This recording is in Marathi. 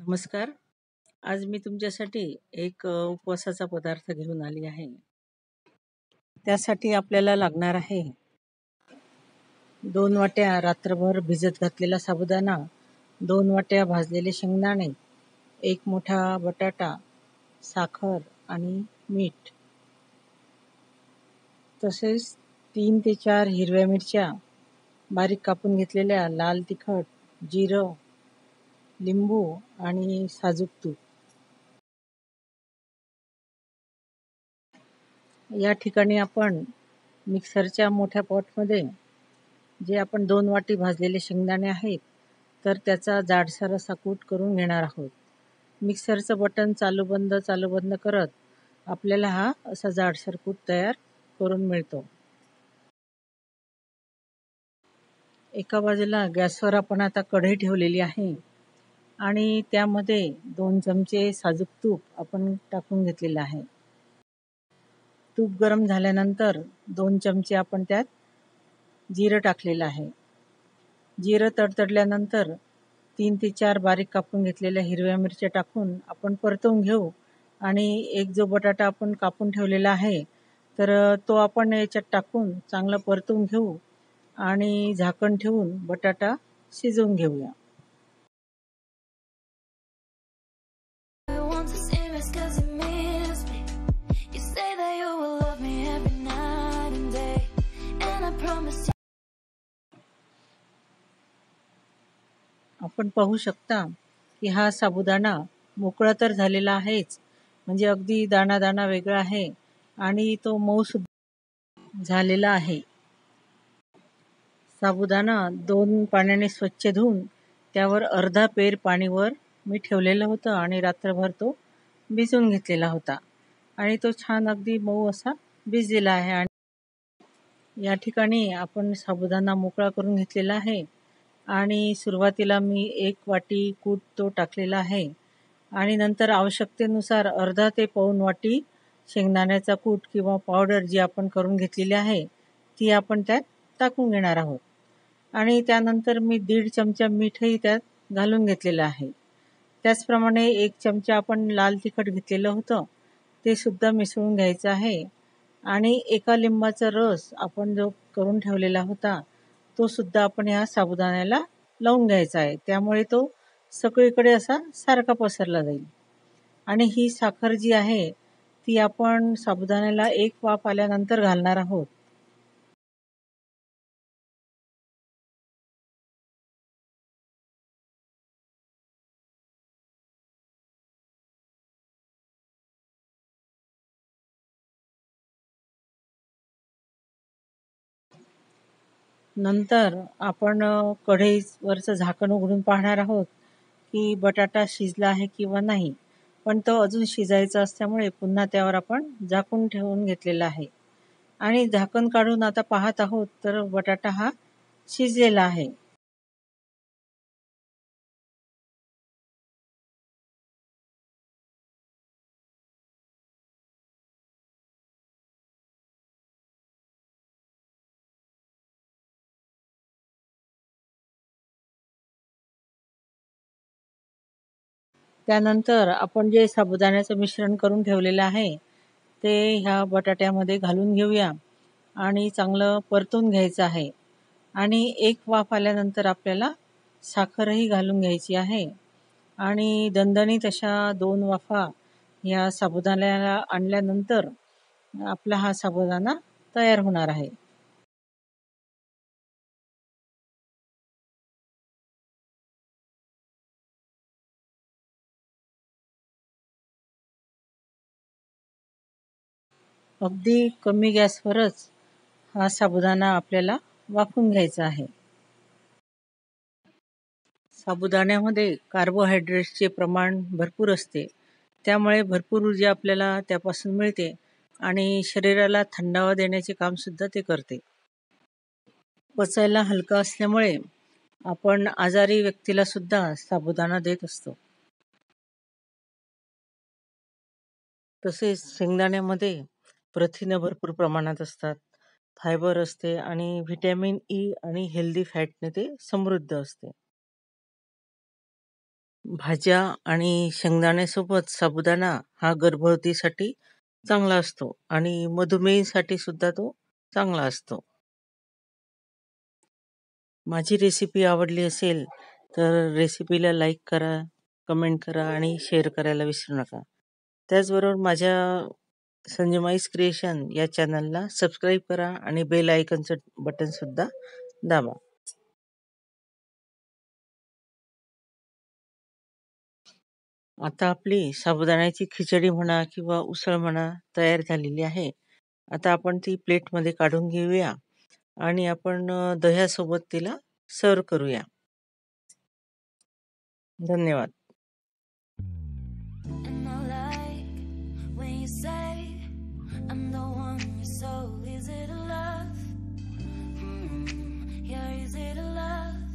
नमस्कार. आज मी तुमच्यासाठी एक उपवासाचा पदार्थ घेऊन आली आहे. त्यासाठी आपल्याला लागणार आहे 2 वाट्या रात्रभर भिजत घातलेला साबुदाणा, 2 वाट्या भाजलेले शेंगदाणे, 1 मोठा बटाटा, साखर आणि मीठ. तसेच 3 ते 4 हिरव्या मिरच्या, बारीक कापून घेतलेल्या, लाल तिखट, जिरं, लिंबू आणि साजूक तूप. या ठिकाणी आपण मिक्सरच्या मोठ्या पॉटमध्ये जे आपण 2 वाटी भाजलेले शेंगदाणे आहेत, तर त्याचा जाडसर असा कूट करून घेणार आहोत. मिक्सरचं बटन चालू बंद करत आपल्याला हा असा जाडसर कूट तयार करून मिळतो. एका बाजूला गॅसवर आपण आता कढई ठेवलेली आहे आणि त्यामध्ये 2 चमचे साजूक तूप आपण टाकून घेतलेलं आहे. तूप गरम झाल्यानंतर 2 चमचे आपण त्यात जिरं टाकलेलं आहे. जिरं तडतडल्यानंतर 3 ते 4 बारीक कापून घेतलेल्या हिरव्या मिरच्या टाकून आपण परतवून घेऊ आणि एक जो बटाटा आपण कापून ठेवलेला आहे, तर तो आपण याच्यात टाकून चांगला परतवून घेऊ आणि झाकण ठेवून बटाटा शिजवून घेऊया. I want to say this 'cause you miss me. You say that you will love me every night and day, and I promise you. आपण पाहू शकता की हा साबुदाणा मोकळा तर झालेला आहेच, म्हणजे अगदी दाणा दाणा वेगळा आहे आणि तो मऊ सुद्धा झालेला आहे. साबुदाणा 2 पाण्याने स्वच्छ धुवून त्यावर अर्धा पेर पाणीवर मी ठेवलेलं होतं आणि रात्रभर तो भिजवून घेतलेला होता आणि तो छान अगदी मऊ असा भिजलेला आहे. आणि या ठिकाणी आपण साबुदाणा मोकळा करून घेतलेला आहे आणि सुरुवातीला मी 1 वाटी कूट तो टाकलेला आहे आणि नंतर आवश्यकतेनुसार अर्धा ते पाऊण वाटी शेंगदाण्याचा कूट किंवा पावडर जी आपण करून घेतलेली आहे ती आपण त्यात टाकून घेणार आहोत आणि त्यानंतर मी 1.5 चमचा मीठही त्यात घालून घेतलेलं आहे. त्याचप्रमाणे 1 चमचा आपण लाल तिखट घेतलेलं होतं ते सुद्धा मिसळून घ्यायचं आहे आणि एका लिंबाचा रस आपण जो करून ठेवलेला होता तो सुद्धा आपण ह्या साबुदाण्याला लावून घ्यायचा आहे. त्यामुळे तो सगळीकडे असा सारखा पसरला जाईल. आणि ही साखर जी आहे ती आपण साबुदाण्याला 1 वाफ आल्यानंतर घालणार आहोत. नंतर आपण कढईवरचं झाकण उघडून पाहणार आहोत की बटाटा शिजला आहे किंवा नाही. पण तो अजून शिजायचा असल्यामुळे पुन्हा त्यावर आपण झाकून ठेवून घेतलेला आहे आणि झाकण काढून आता पाहत आहोत तर बटाटा हा शिजलेला आहे. त्यानंतर आपण जे साबुदाण्याचं मिश्रण करून ठेवलेलं आहे ते ह्या बटाट्यामध्ये घालून घेऊया आणि चांगलं परतून घ्यायचं आहे आणि 1 वाफ आल्यानंतर आपल्याला साखरही घालून घ्यायची आहे आणि दणदणीत अशा 2 वाफा या साबुदाण्याला आणल्यानंतर आपला हा साबुदाणा तयार होणार आहे. अगदी कमी गॅसवरच हा साबुदाणा आपल्याला वाफवून घ्यायचा आहे. साबुदाण्यामध्ये कार्बोहायड्रेट्सचे प्रमाण भरपूर असते, त्यामुळे भरपूर ऊर्जा आपल्याला त्यापासून मिळते आणि शरीराला थंडावा देण्याचे कामसुद्धा ते करते. पचायला हलका असल्यामुळे आपण आजारी व्यक्तीला सुद्धा साबुदाणा देत असतो. तसेच शेंगदाण्यामध्ये प्रथिनं भरपूर प्रमाणात असतात, फायबर असते आणि व्हिटॅमिन ई आणि हेल्दी फॅटने ते समृद्ध असते. भाज्या आणि शेंगदाण्यासोबत साबुदाणा हा गर्भवतीसाठी चांगला असतो आणि मधुमेहीसाठी सुद्धा तो चांगला असतो. माझी रेसिपी आवडली असेल तर रेसिपीला लाईक करा, कमेंट करा आणि शेअर करायला विसरू नका. त्याचबरोबर माझ्या संजमाईस क्रिएशन या चॅनलला सबस्क्राईब करा आणि बेल आयकॉनचं बटन सुद्धा दाबा. आता आपली साबुदाण्याची खिचडी म्हणा किंवा उसळ म्हणा तयार झालेली आहे. आता आपण ती प्लेटमध्ये काढून घेऊया आणि आपण दह्यासोबत तिला सर्व करूया. धन्यवाद. And I like when you say I'm the one you're so easy to love. Yeah, easy to love.